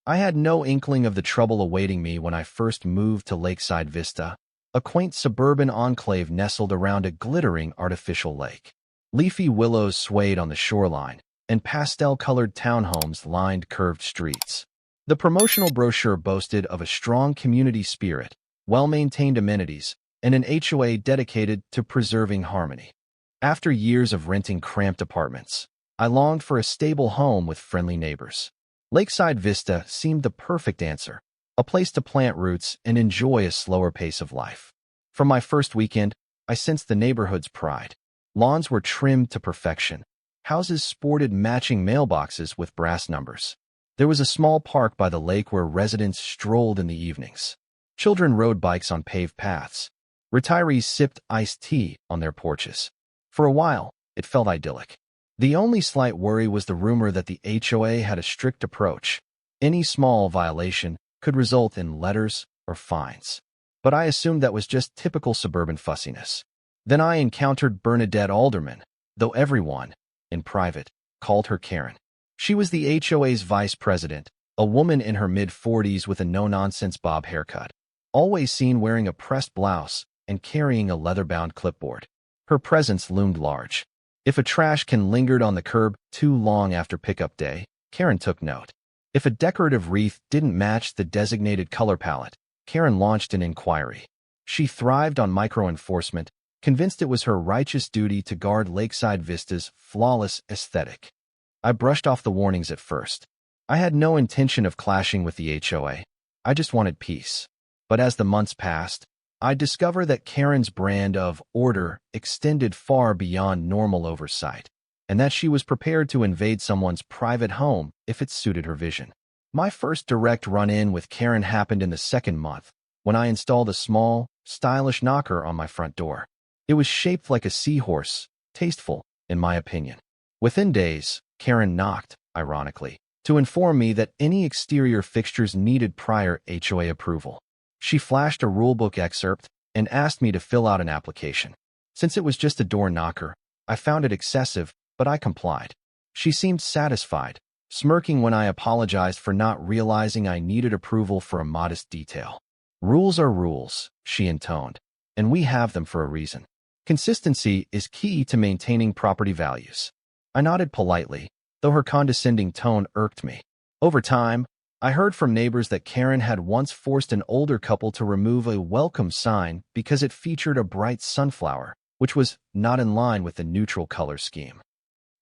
I had no inkling of the trouble awaiting me when I first moved to Lakeside Vista, a quaint suburban enclave nestled around a glittering artificial lake. Leafy willows swayed on the shoreline, and pastel-colored townhomes lined curved streets. The promotional brochure boasted of a strong community spirit, well-maintained amenities, and an HOA dedicated to preserving harmony. After years of renting cramped apartments, I longed for a stable home with friendly neighbors. Lakeside Vista seemed the perfect answer, a place to plant roots and enjoy a slower pace of life. From my first weekend, I sensed the neighborhood's pride. Lawns were trimmed to perfection. Houses sported matching mailboxes with brass numbers. There was a small park by the lake where residents strolled in the evenings. Children rode bikes on paved paths. Retirees sipped iced tea on their porches. For a while, it felt idyllic. The only slight worry was the rumor that the HOA had a strict approach. Any small violation could result in letters or fines. But I assumed that was just typical suburban fussiness. Then I encountered Bernadette Alderman, though everyone, in private, called her Karen. She was the HOA's vice president, a woman in her mid-40s with a no-nonsense bob haircut, always seen wearing a pressed blouse and carrying a leather-bound clipboard. Her presence loomed large. If a trash can lingered on the curb too long after pickup day, Karen took note. If a decorative wreath didn't match the designated color palette, Karen launched an inquiry. She thrived on micro-enforcement, convinced it was her righteous duty to guard Lakeside Vista's flawless aesthetic. I brushed off the warnings at first. I had no intention of clashing with the HOA. I just wanted peace. But as the months passed, I discovered that Karen's brand of order extended far beyond normal oversight, and that she was prepared to invade someone's private home if it suited her vision. My first direct run-in with Karen happened in the second month, when I installed a small, stylish knocker on my front door. It was shaped like a seahorse, tasteful, in my opinion. Within days, Karen knocked, ironically, to inform me that any exterior fixtures needed prior HOA approval. She flashed a rulebook excerpt and asked me to fill out an application. Since it was just a door knocker, I found it excessive, but I complied. She seemed satisfied, smirking when I apologized for not realizing I needed approval for a modest detail. Rules are rules, she intoned, and we have them for a reason. Consistency is key to maintaining property values. I nodded politely, though her condescending tone irked me. Over time, I heard from neighbors that Karen had once forced an older couple to remove a welcome sign because it featured a bright sunflower, which was not in line with the neutral color scheme.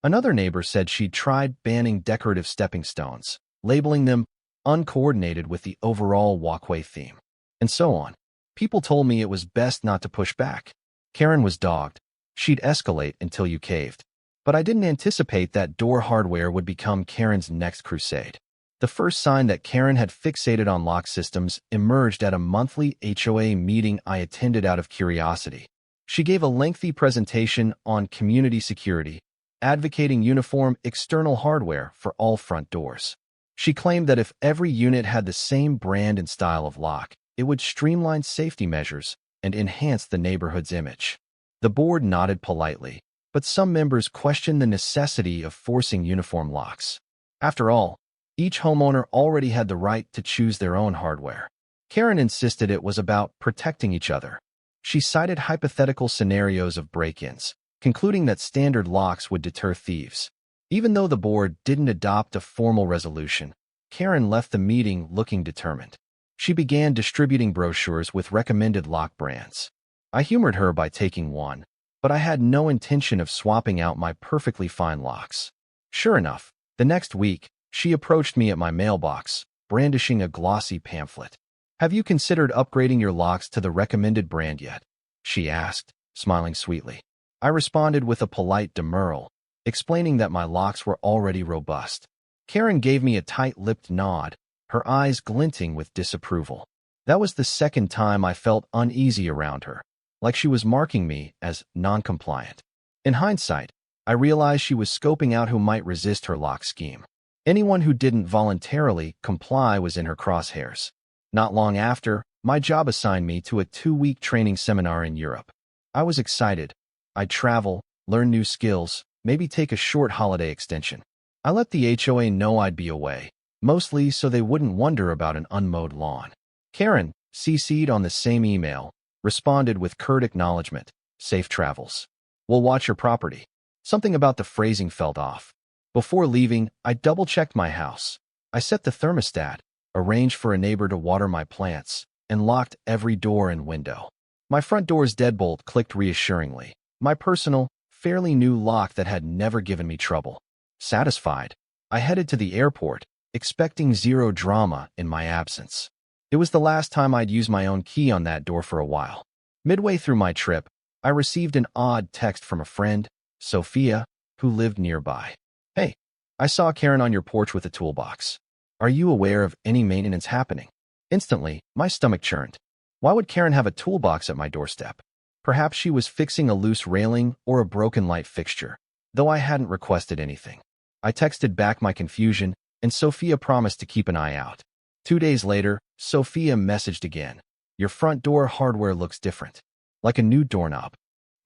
Another neighbor said she'd tried banning decorative stepping stones, labeling them uncoordinated with the overall walkway theme, and so on. People told me it was best not to push back. Karen was dogged. She'd escalate until you caved. But I didn't anticipate that door hardware would become Karen's next crusade. The first sign that Karen had fixated on lock systems emerged at a monthly HOA meeting I attended out of curiosity. She gave a lengthy presentation on community security, advocating uniform external hardware for all front doors. She claimed that if every unit had the same brand and style of lock, it would streamline safety measures and enhance the neighborhood's image. The board nodded politely, but some members questioned the necessity of forcing uniform locks. After all, each homeowner already had the right to choose their own hardware. Karen insisted it was about protecting each other. She cited hypothetical scenarios of break-ins, concluding that standard locks would deter thieves. Even though the board didn't adopt a formal resolution, Karen left the meeting looking determined. She began distributing brochures with recommended lock brands. I humored her by taking one, but I had no intention of swapping out my perfectly fine locks. Sure enough, the next week, she approached me at my mailbox, brandishing a glossy pamphlet. "Have you considered upgrading your locks to the recommended brand yet?" she asked, smiling sweetly. I responded with a polite demurral, explaining that my locks were already robust. Karen gave me a tight-lipped nod, her eyes glinting with disapproval. That was the second time I felt uneasy around her, like she was marking me as non-compliant. In hindsight, I realized she was scoping out who might resist her lock scheme. Anyone who didn't voluntarily comply was in her crosshairs. Not long after, my job assigned me to a 2-week training seminar in Europe. I was excited. I'd travel, learn new skills, maybe take a short holiday extension. I let the HOA know I'd be away, mostly so they wouldn't wonder about an unmowed lawn. Karen, CC'd on the same email, responded with curt acknowledgement. Safe travels. We'll watch your property. Something about the phrasing felt off. Before leaving, I double-checked my house. I set the thermostat, arranged for a neighbor to water my plants, and locked every door and window. My front door's deadbolt clicked reassuringly. My personal, fairly new lock that had never given me trouble. Satisfied, I headed to the airport, expecting zero drama in my absence. It was the last time I'd used my own key on that door for a while. Midway through my trip, I received an odd text from a friend, Sophia, who lived nearby. Hey, I saw Karen on your porch with a toolbox. Are you aware of any maintenance happening? Instantly, my stomach churned. Why would Karen have a toolbox at my doorstep? Perhaps she was fixing a loose railing or a broken light fixture, though I hadn't requested anything. I texted back my confusion, and Sophia promised to keep an eye out. 2 days later, Sophia messaged again. Your front door hardware looks different. Like a new doorknob.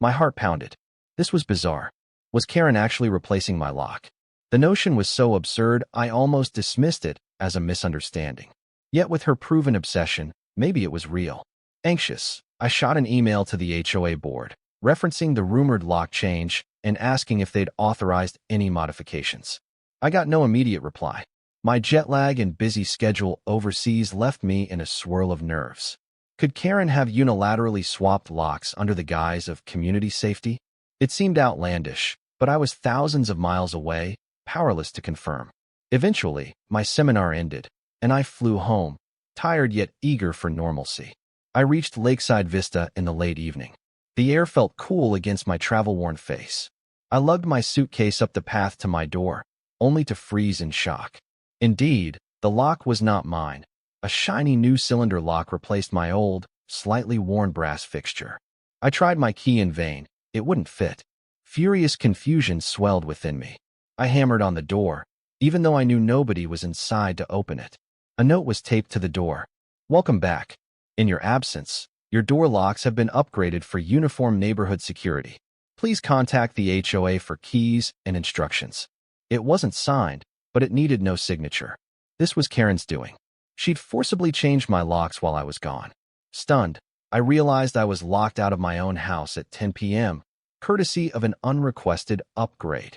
My heart pounded. This was bizarre. Was Karen actually replacing my lock? The notion was so absurd, I almost dismissed it as a misunderstanding. Yet with her proven obsession, maybe it was real. Anxious, I shot an email to the HOA board, referencing the rumored lock change and asking if they'd authorized any modifications. I got no immediate reply. My jet lag and busy schedule overseas left me in a swirl of nerves. Could Karen have unilaterally swapped locks under the guise of community safety? It seemed outlandish, but I was thousands of miles away, powerless to confirm. Eventually, my seminar ended, and I flew home, tired yet eager for normalcy. I reached Lakeside Vista in the late evening. The air felt cool against my travel-worn face. I lugged my suitcase up the path to my door, only to freeze in shock. Indeed, the lock was not mine. A shiny new cylinder lock replaced my old, slightly worn brass fixture. I tried my key in vain. It wouldn't fit. Furious confusion swelled within me. I hammered on the door, even though I knew nobody was inside to open it. A note was taped to the door. Welcome back. In your absence, your door locks have been upgraded for uniform neighborhood security. Please contact the HOA for keys and instructions. It wasn't signed, but it needed no signature. This was Karen's doing. She'd forcibly changed my locks while I was gone. Stunned, I realized I was locked out of my own house at 10 p.m., courtesy of an unrequested upgrade.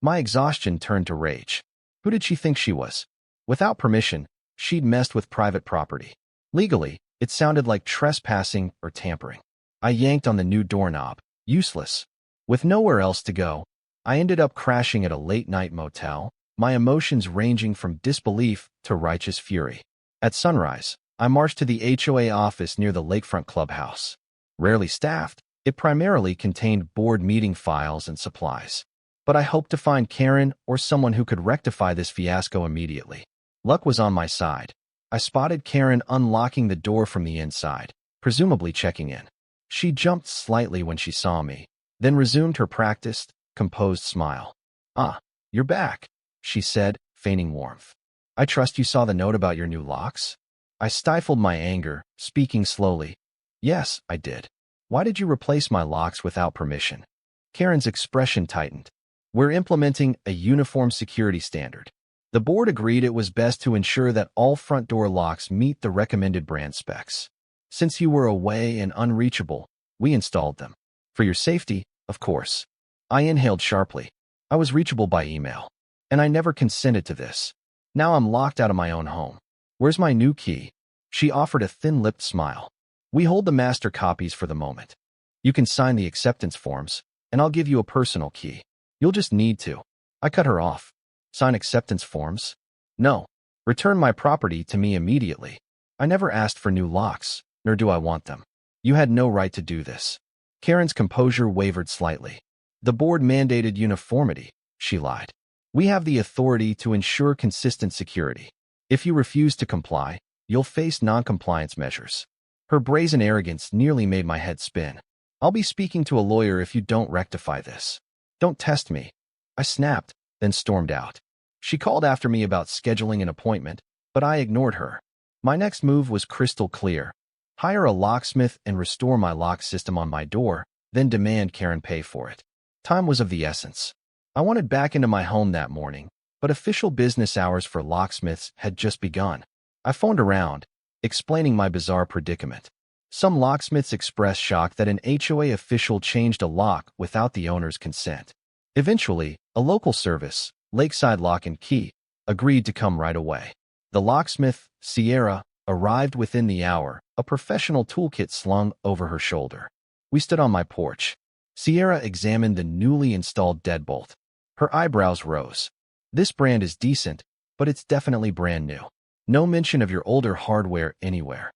My exhaustion turned to rage. Who did she think she was? Without permission, she'd messed with private property. Legally, it sounded like trespassing or tampering. I yanked on the new doorknob. Useless. With nowhere else to go, I ended up crashing at a late-night motel, my emotions ranging from disbelief to righteous fury. At sunrise, I marched to the HOA office near the lakefront clubhouse. Rarely staffed, it primarily contained board meeting files and supplies. But I hoped to find Karen or someone who could rectify this fiasco immediately. Luck was on my side. I spotted Karen unlocking the door from the inside, presumably checking in. She jumped slightly when she saw me, then resumed her practiced, composed smile. Ah, you're back, she said, feigning warmth. I trust you saw the note about your new locks? I stifled my anger, speaking slowly. Yes, I did. Why did you replace my locks without permission? Karen's expression tightened. We're implementing a uniform security standard. The board agreed it was best to ensure that all front door locks meet the recommended brand specs. Since you were away and unreachable, we installed them. For your safety, of course. I inhaled sharply. I was reachable by email. And I never consented to this. Now I'm locked out of my own home. Where's my new key? She offered a thin-lipped smile. We hold the master copies for the moment. You can sign the acceptance forms, and I'll give you a personal key. You'll just need to. I cut her off. Sign acceptance forms? No. Return my property to me immediately. I never asked for new locks, nor do I want them. You had no right to do this. Karen's composure wavered slightly. The board mandated uniformity, she lied. We have the authority to ensure consistent security. If you refuse to comply, you'll face non-compliance measures. Her brazen arrogance nearly made my head spin. I'll be speaking to a lawyer if you don't rectify this. Don't test me. I snapped, then stormed out. She called after me about scheduling an appointment, but I ignored her. My next move was crystal clear. Hire a locksmith and restore my lock system on my door, then demand Karen pay for it. Time was of the essence. I wanted back into my home that morning, but but official business hours for locksmiths had just begun. I phoned around, explaining my bizarre predicament. Some locksmiths expressed shock that an HOA official changed a lock without the owner's consent. Eventually, a local service, Lakeside Lock and Key, agreed to come right away. The locksmith, Sierra, arrived within the hour, a professional toolkit slung over her shoulder. We stood on my porch. Sierra examined the newly installed deadbolt. Her eyebrows rose. This brand is decent, but it's definitely brand new. No mention of your older hardware anywhere.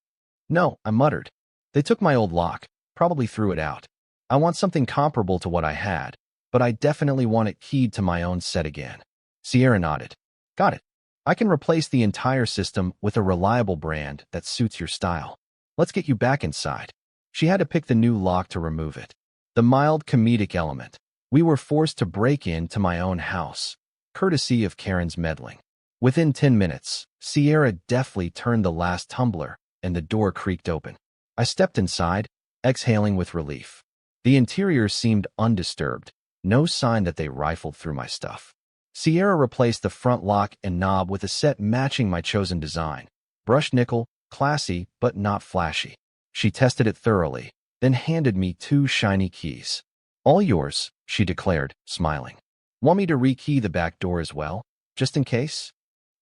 No, I muttered. They took my old lock, probably threw it out. I want something comparable to what I had, but I definitely want it keyed to my own set again. Sierra nodded. Got it. I can replace the entire system with a reliable brand that suits your style. Let's get you back inside. She had to pick the new lock to remove it. The mild comedic element. We were forced to break into my own house, courtesy of Karen's meddling. Within 10 minutes, Sierra deftly turned the last tumbler, and the door creaked open. I stepped inside, exhaling with relief. The interior seemed undisturbed, no sign that they rifled through my stuff. Sierra replaced the front lock and knob with a set matching my chosen design. Brushed nickel, classy but not flashy. She tested it thoroughly, then handed me 2 shiny keys. All yours, she declared, smiling. Want me to rekey the back door as well, just in case?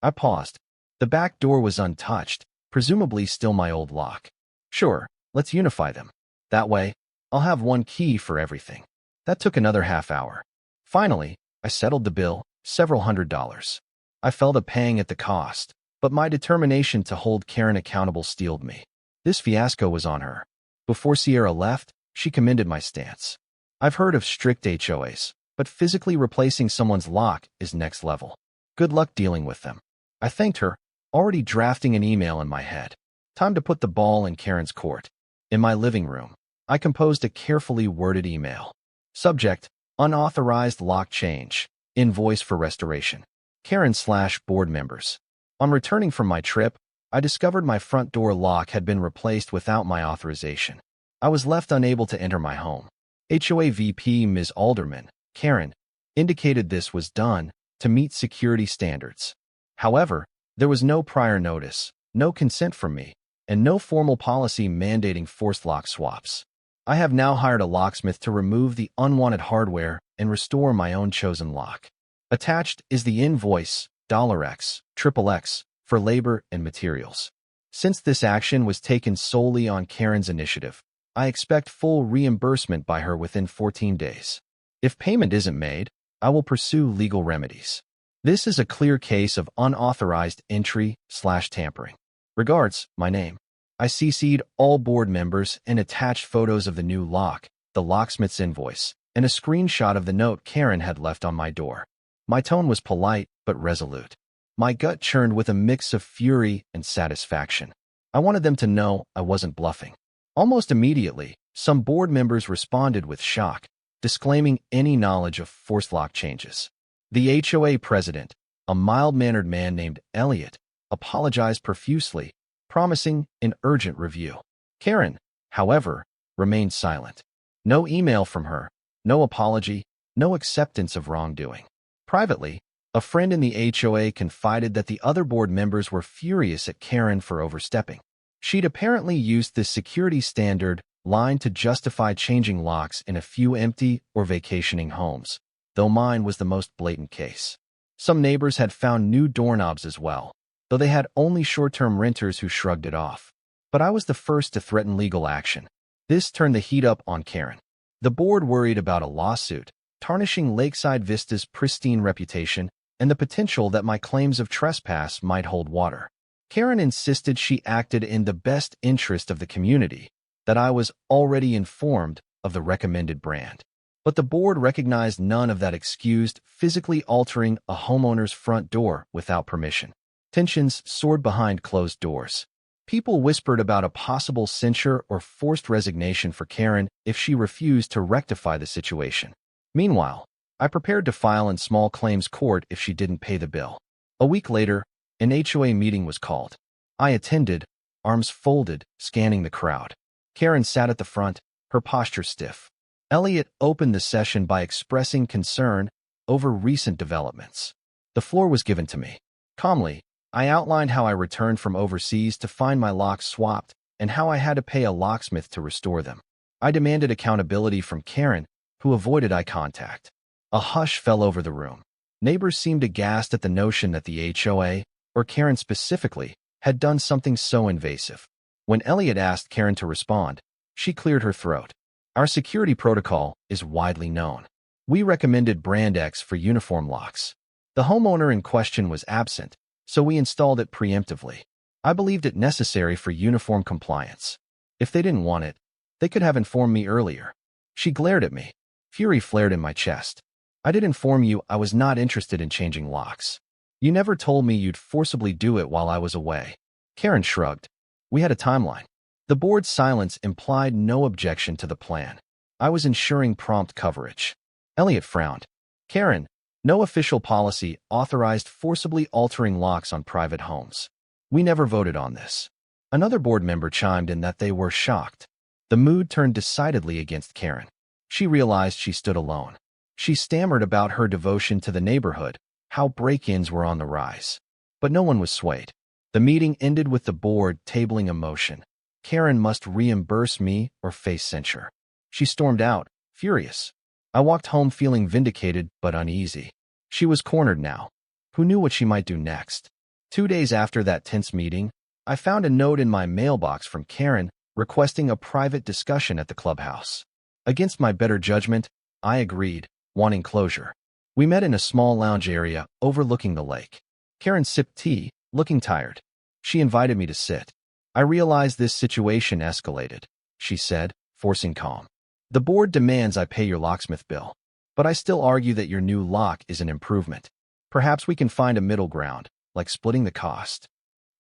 I paused. The back door was untouched, presumably still my old lock. Sure, let's unify them. That way, I'll have one key for everything. That took another half hour. Finally, I settled the bill, several $100s. I felt a pang at the cost, but my determination to hold Karen accountable steeled me. This fiasco was on her. Before Sierra left, she commended my stance. I've heard of strict HOAs, but physically replacing someone's lock is next level. Good luck dealing with them. I thanked her, already drafting an email in my head. Time to put the ball in Karen's court. In my living room, I composed a carefully worded email. Subject, unauthorized lock change. Invoice for restoration. Karen/board members. On returning from my trip, I discovered my front door lock had been replaced without my authorization. I was left unable to enter my home. HOA VP Ms. Alderman, Karen, indicated this was done to meet security standards. However, there was no prior notice, no consent from me, and no formal policy mandating forced lock swaps. I have now hired a locksmith to remove the unwanted hardware and restore my own chosen lock. Attached is the invoice, $X, XXX, for labor and materials. Since this action was taken solely on Karen's initiative, I expect full reimbursement by her within 14 days. If payment isn't made, I will pursue legal remedies. This is a clear case of unauthorized entry/tampering. Regards, my name. I CC'd all board members and attached photos of the new lock, the locksmith's invoice, and a screenshot of the note Karen had left on my door. My tone was polite but resolute. My gut churned with a mix of fury and satisfaction. I wanted them to know I wasn't bluffing. Almost immediately, some board members responded with shock, disclaiming any knowledge of forced lock changes. The HOA president, a mild-mannered man named Elliot, apologized profusely, promising an urgent review. Karen, however, remained silent. No email from her, no apology, no acceptance of wrongdoing. Privately, a friend in the HOA confided that the other board members were furious at Karen for overstepping. She'd apparently used this security standard line to justify changing locks in a few empty or vacationing homes, though mine was the most blatant case. Some neighbors had found new doorknobs as well, though they had only short-term renters who shrugged it off. But I was the first to threaten legal action. This turned the heat up on Karen. The board worried about a lawsuit, tarnishing Lakeside Vista's pristine reputation and the potential that my claims of trespass might hold water. Karen insisted she acted in the best interest of the community, that I was already informed of the recommended brand. But the board recognized none of that excused physically altering a homeowner's front door without permission. Tensions soared behind closed doors. People whispered about a possible censure or forced resignation for Karen if she refused to rectify the situation. Meanwhile, I prepared to file in small claims court if she didn't pay the bill. A week later, an HOA meeting was called. I attended, arms folded, scanning the crowd. Karen sat at the front, her posture stiff. Elliot opened the session by expressing concern over recent developments. The floor was given to me. Calmly, I outlined how I returned from overseas to find my locks swapped and how I had to pay a locksmith to restore them. I demanded accountability from Karen, who avoided eye contact. A hush fell over the room. Neighbors seemed aghast at the notion that the HOA, or Karen specifically, had done something so invasive. When Elliot asked Karen to respond, she cleared her throat. Our security protocol is widely known. We recommended Brand X for uniform locks. The homeowner in question was absent, so we installed it preemptively. I believed it necessary for uniform compliance. If they didn't want it, they could have informed me earlier. She glared at me. Fury flared in my chest. I did inform you I was not interested in changing locks. You never told me you'd forcibly do it while I was away. Karen shrugged. We had a timeline. The board's silence implied no objection to the plan. I was ensuring prompt coverage. Elliot frowned. Karen, no official policy authorized forcibly altering locks on private homes. We never voted on this. Another board member chimed in that they were shocked. The mood turned decidedly against Karen. She realized she stood alone. She stammered about her devotion to the neighborhood, how break-ins were on the rise. But no one was swayed. The meeting ended with the board tabling a motion. Karen must reimburse me or face censure. She stormed out, furious. I walked home feeling vindicated but uneasy. She was cornered now. Who knew what she might do next? 2 days after that tense meeting, I found a note in my mailbox from Karen requesting a private discussion at the clubhouse. Against my better judgment, I agreed, wanting closure. We met in a small lounge area overlooking the lake. Karen sipped tea, looking tired. She invited me to sit. I realized this situation escalated, she said, forcing calm. The board demands I pay your locksmith bill, but I still argue that your new lock is an improvement. Perhaps we can find a middle ground, like splitting the cost.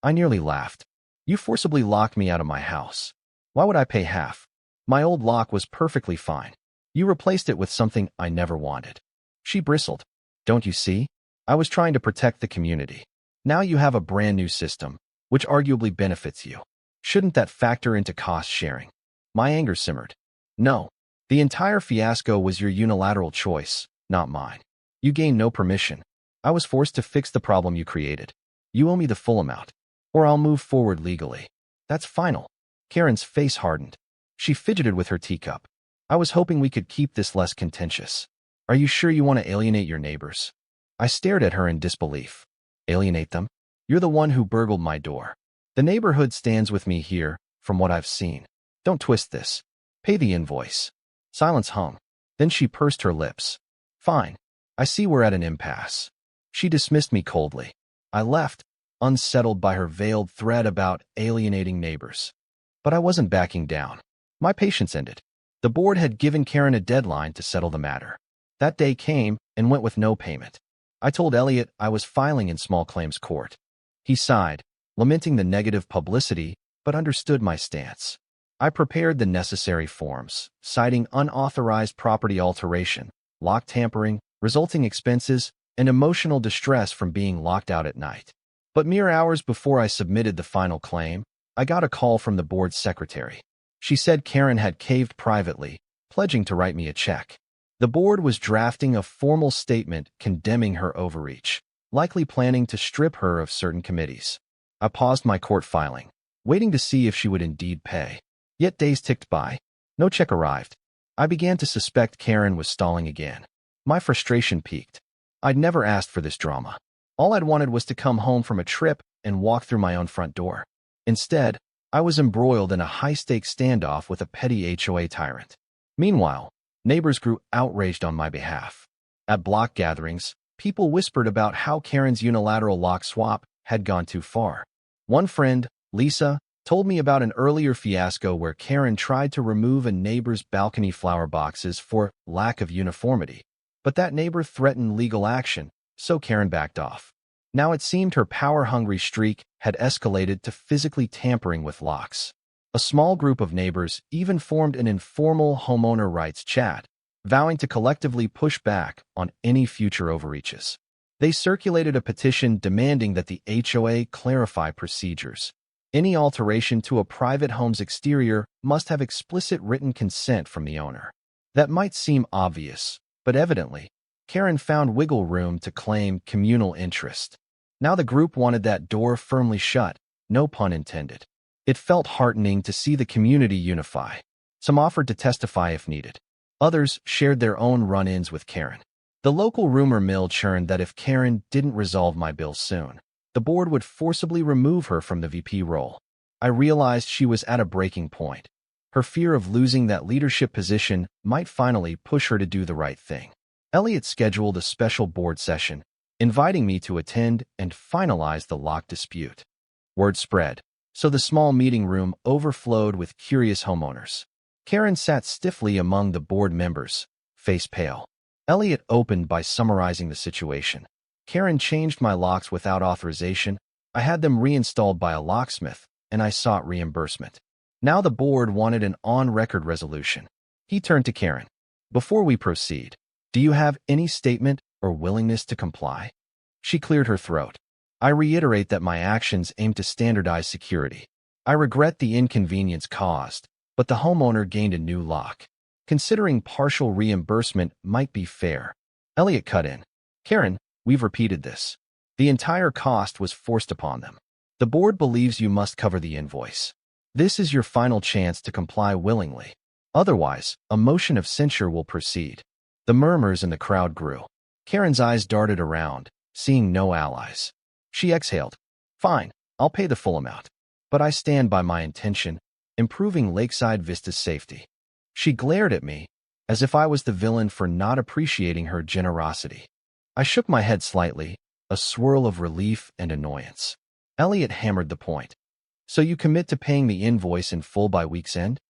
I nearly laughed. You forcibly locked me out of my house. Why would I pay half? My old lock was perfectly fine. You replaced it with something I never wanted. She bristled. Don't you see? I was trying to protect the community. Now you have a brand new system, which arguably benefits you. Shouldn't that factor into cost sharing? My anger simmered. No. The entire fiasco was your unilateral choice, not mine. You gained no permission. I was forced to fix the problem you created. You owe me the full amount, or I'll move forward legally. That's final. Karen's face hardened. She fidgeted with her teacup. I was hoping we could keep this less contentious. Are you sure you want to alienate your neighbors? I stared at her in disbelief. Alienate them? You're the one who burgled my door. The neighborhood stands with me here, from what I've seen. Don't twist this. Pay the invoice. Silence hung. Then she pursed her lips. Fine. I see we're at an impasse. She dismissed me coldly. I left, unsettled by her veiled threat about alienating neighbors. But I wasn't backing down. My patience ended. The board had given Karen a deadline to settle the matter. That day came and went with no payment. I told Elliot I was filing in small claims court. He sighed, lamenting the negative publicity, but understood my stance. I prepared the necessary forms, citing unauthorized property alteration, lock tampering, resulting expenses, and emotional distress from being locked out at night. But mere hours before I submitted the final claim, I got a call from the board's secretary. She said Karen had caved privately, pledging to write me a check. The board was drafting a formal statement condemning her overreach, likely planning to strip her of certain committees. I paused my court filing, waiting to see if she would indeed pay. Yet days ticked by. No check arrived. I began to suspect Karen was stalling again. My frustration peaked. I'd never asked for this drama. All I'd wanted was to come home from a trip and walk through my own front door. Instead, I was embroiled in a high-stakes standoff with a petty HOA tyrant. Meanwhile, neighbors grew outraged on my behalf. At block gatherings, people whispered about how Karen's unilateral lock swap had gone too far. One friend, Lisa, told me about an earlier fiasco where Karen tried to remove a neighbor's balcony flower boxes for lack of uniformity. But that neighbor threatened legal action, so Karen backed off. Now it seemed her power-hungry streak had escalated to physically tampering with locks. A small group of neighbors even formed an informal homeowner rights chat, vowing to collectively push back on any future overreaches. They circulated a petition demanding that the HOA clarify procedures. Any alteration to a private home's exterior must have explicit written consent from the owner. That might seem obvious, but evidently, Karen found wiggle room to claim communal interest. Now the group wanted that door firmly shut, no pun intended. It felt heartening to see the community unify. Some offered to testify if needed. Others shared their own run-ins with Karen. The local rumor mill churned that if Karen didn't resolve my bill soon, the board would forcibly remove her from the VP role. I realized she was at a breaking point. Her fear of losing that leadership position might finally push her to do the right thing. Elliot scheduled a special board session, inviting me to attend and finalize the lock dispute. Word spread, so the small meeting room overflowed with curious homeowners. Karen sat stiffly among the board members, face pale. Elliot opened by summarizing the situation. Karen changed my locks without authorization. I had them reinstalled by a locksmith, and I sought reimbursement. Now the board wanted an on-record resolution. He turned to Karen. Before we proceed, do you have any statement or willingness to comply? She cleared her throat. I reiterate that my actions aim to standardize security. I regret the inconvenience caused, but the homeowner gained a new lock. Considering partial reimbursement might be fair. Elliot cut in. Karen, we've repeated this. The entire cost was forced upon them. The board believes you must cover the invoice. This is your final chance to comply willingly. Otherwise, a motion of censure will proceed. The murmurs in the crowd grew. Karen's eyes darted around, seeing no allies. She exhaled. Fine, I'll pay the full amount. But I stand by my intention, improving Lakeside Vista's safety. She glared at me, as if I was the villain for not appreciating her generosity. I shook my head slightly, a swirl of relief and annoyance. Elliot hammered the point. So you commit to paying the invoice in full by week's end?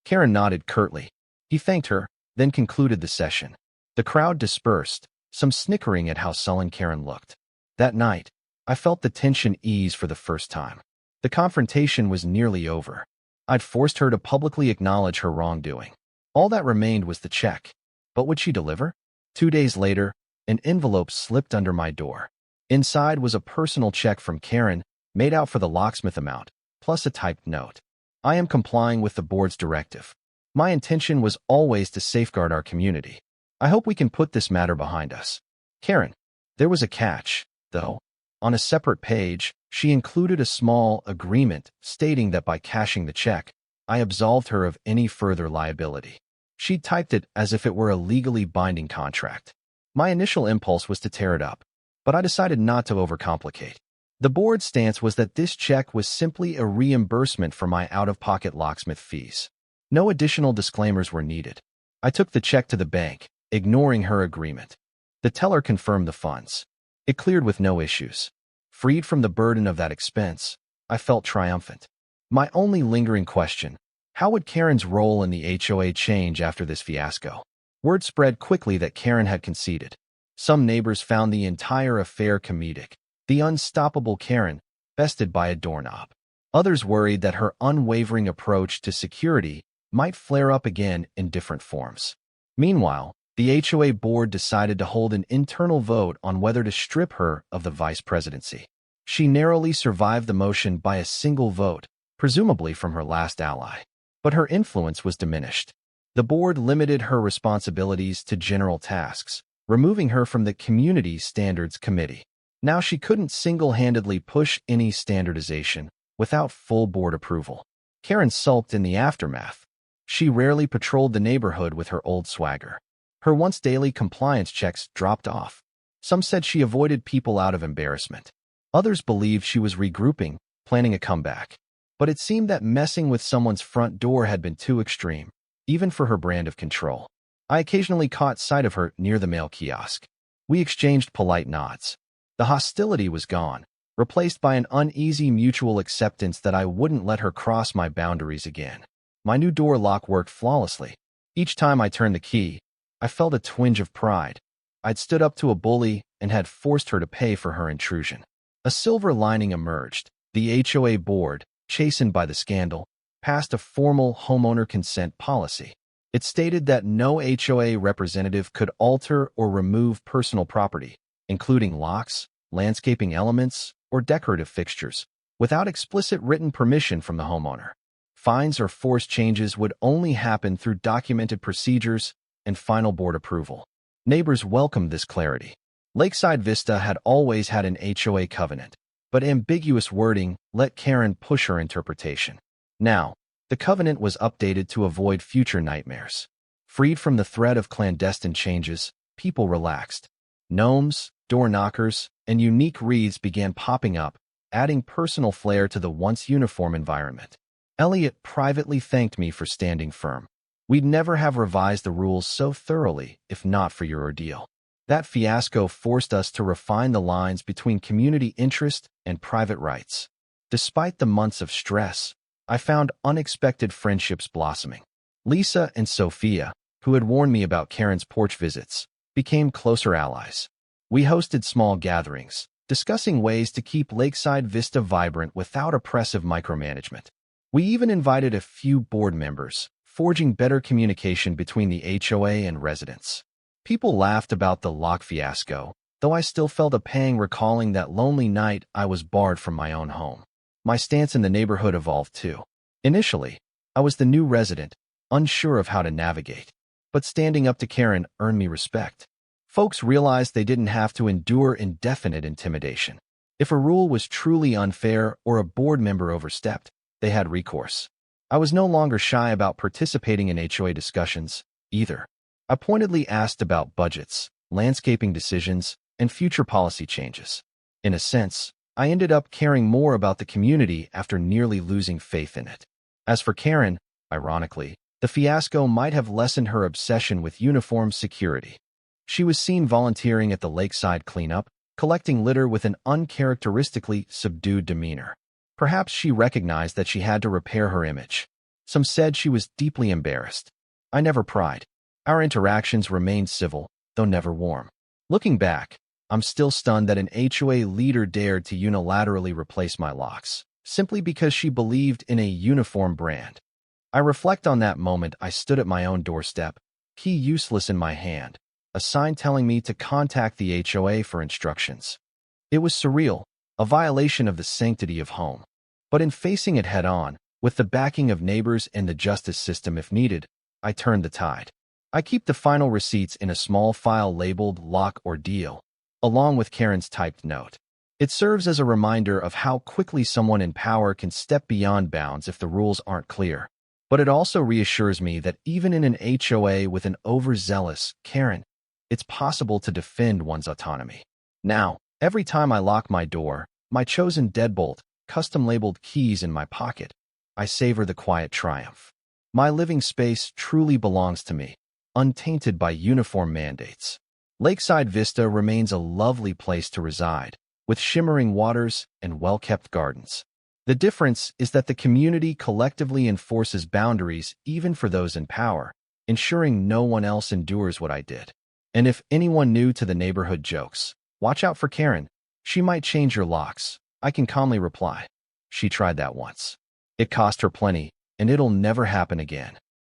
Karen nodded curtly. He thanked her, then concluded the session. The crowd dispersed, some snickering at how sullen Karen looked. That night, I felt the tension ease for the first time. The confrontation was nearly over. I'd forced her to publicly acknowledge her wrongdoing. All that remained was the check. But would she deliver? 2 days later, an envelope slipped under my door. Inside was a personal check from Karen, made out for the locksmith amount, plus a typed note. I am complying with the board's directive. My intention was always to safeguard our community. I hope we can put this matter behind us. Karen, there was a catch, though. On a separate page, she included a small agreement stating that by cashing the check, I absolved her of any further liability. She typed it as if it were a legally binding contract. My initial impulse was to tear it up, but I decided not to overcomplicate. The board's stance was that this check was simply a reimbursement for my out-of-pocket locksmith fees. No additional disclaimers were needed. I took the check to the bank, ignoring her agreement. The teller confirmed the funds. It cleared with no issues. Freed from the burden of that expense, I felt triumphant. My only lingering question, how would Karen's role in the HOA change after this fiasco? Word spread quickly that Karen had conceded. Some neighbors found the entire affair comedic. The unstoppable Karen, bested by a doorknob. Others worried that her unwavering approach to security might flare up again in different forms. Meanwhile, the HOA board decided to hold an internal vote on whether to strip her of the vice presidency. She narrowly survived the motion by a single vote, presumably from her last ally. But her influence was diminished. The board limited her responsibilities to general tasks, removing her from the Community Standards Committee. Now she couldn't single-handedly push any standardization without full board approval. Karen sulked in the aftermath. She rarely patrolled the neighborhood with her old swagger. Her once daily compliance checks dropped off. Some said she avoided people out of embarrassment. Others believed she was regrouping, planning a comeback. But it seemed that messing with someone's front door had been too extreme, even for her brand of control. I occasionally caught sight of her near the mail kiosk. We exchanged polite nods. The hostility was gone, replaced by an uneasy mutual acceptance that I wouldn't let her cross my boundaries again. My new door lock worked flawlessly. Each time I turned the key, I felt a twinge of pride. I'd stood up to a bully and had forced her to pay for her intrusion. A silver lining emerged. The HOA board, chastened by the scandal, passed a formal homeowner consent policy. It stated that no HOA representative could alter or remove personal property, including locks, landscaping elements, or decorative fixtures, without explicit written permission from the homeowner. Fines or forced changes would only happen through documented procedures and final board approval. Neighbors welcomed this clarity. Lakeside Vista had always had an HOA covenant, but ambiguous wording let Karen push her interpretation. Now, the covenant was updated to avoid future nightmares. Freed from the threat of clandestine changes, people relaxed. Gnomes, door knockers, and unique wreaths began popping up, adding personal flair to the once uniform environment. Elliot privately thanked me for standing firm. We'd never have revised the rules so thoroughly if not for your ordeal. That fiasco forced us to refine the lines between community interest and private rights. Despite the months of stress, I found unexpected friendships blossoming. Lisa and Sophia, who had warned me about Karen's porch visits, became closer allies. We hosted small gatherings, discussing ways to keep Lakeside Vista vibrant without oppressive micromanagement. We even invited a few board members, forging better communication between the HOA and residents. People laughed about the lock fiasco, though I still felt a pang recalling that lonely night I was barred from my own home. My stance in the neighborhood evolved too. Initially, I was the new resident, unsure of how to navigate. But standing up to Karen earned me respect. Folks realized they didn't have to endure indefinite intimidation. If a rule was truly unfair or a board member overstepped, they had recourse. I was no longer shy about participating in HOA discussions, either. I pointedly asked about budgets, landscaping decisions, and future policy changes. In a sense, I ended up caring more about the community after nearly losing faith in it. As for Karen, ironically, the fiasco might have lessened her obsession with uniform security. She was seen volunteering at the lakeside cleanup, collecting litter with an uncharacteristically subdued demeanor. Perhaps she recognized that she had to repair her image. Some said she was deeply embarrassed. I never pried. Our interactions remained civil, though never warm. Looking back, I'm still stunned that an HOA leader dared to unilaterally replace my locks, simply because she believed in a uniform brand. I reflect on that moment. I stood at my own doorstep, key useless in my hand, a sign telling me to contact the HOA for instructions. It was surreal, a violation of the sanctity of home. But in facing it head-on, with the backing of neighbors and the justice system if needed, I turned the tide. I keep the final receipts in a small file labeled Lock or Deal, along with Karen's typed note. It serves as a reminder of how quickly someone in power can step beyond bounds if the rules aren't clear. But it also reassures me that even in an HOA with an overzealous Karen, it's possible to defend one's autonomy. Now, every time I lock my door, my chosen deadbolt, custom-labeled keys in my pocket, I savor the quiet triumph. My living space truly belongs to me, untainted by uniform mandates. Lakeside Vista remains a lovely place to reside, with shimmering waters and well-kept gardens. The difference is that the community collectively enforces boundaries even for those in power, ensuring no one else endures what I did. And if anyone new to the neighborhood jokes, "Watch out for Karen, she might change your locks," I can calmly reply, "She tried that once. It cost her plenty, and it'll never happen again."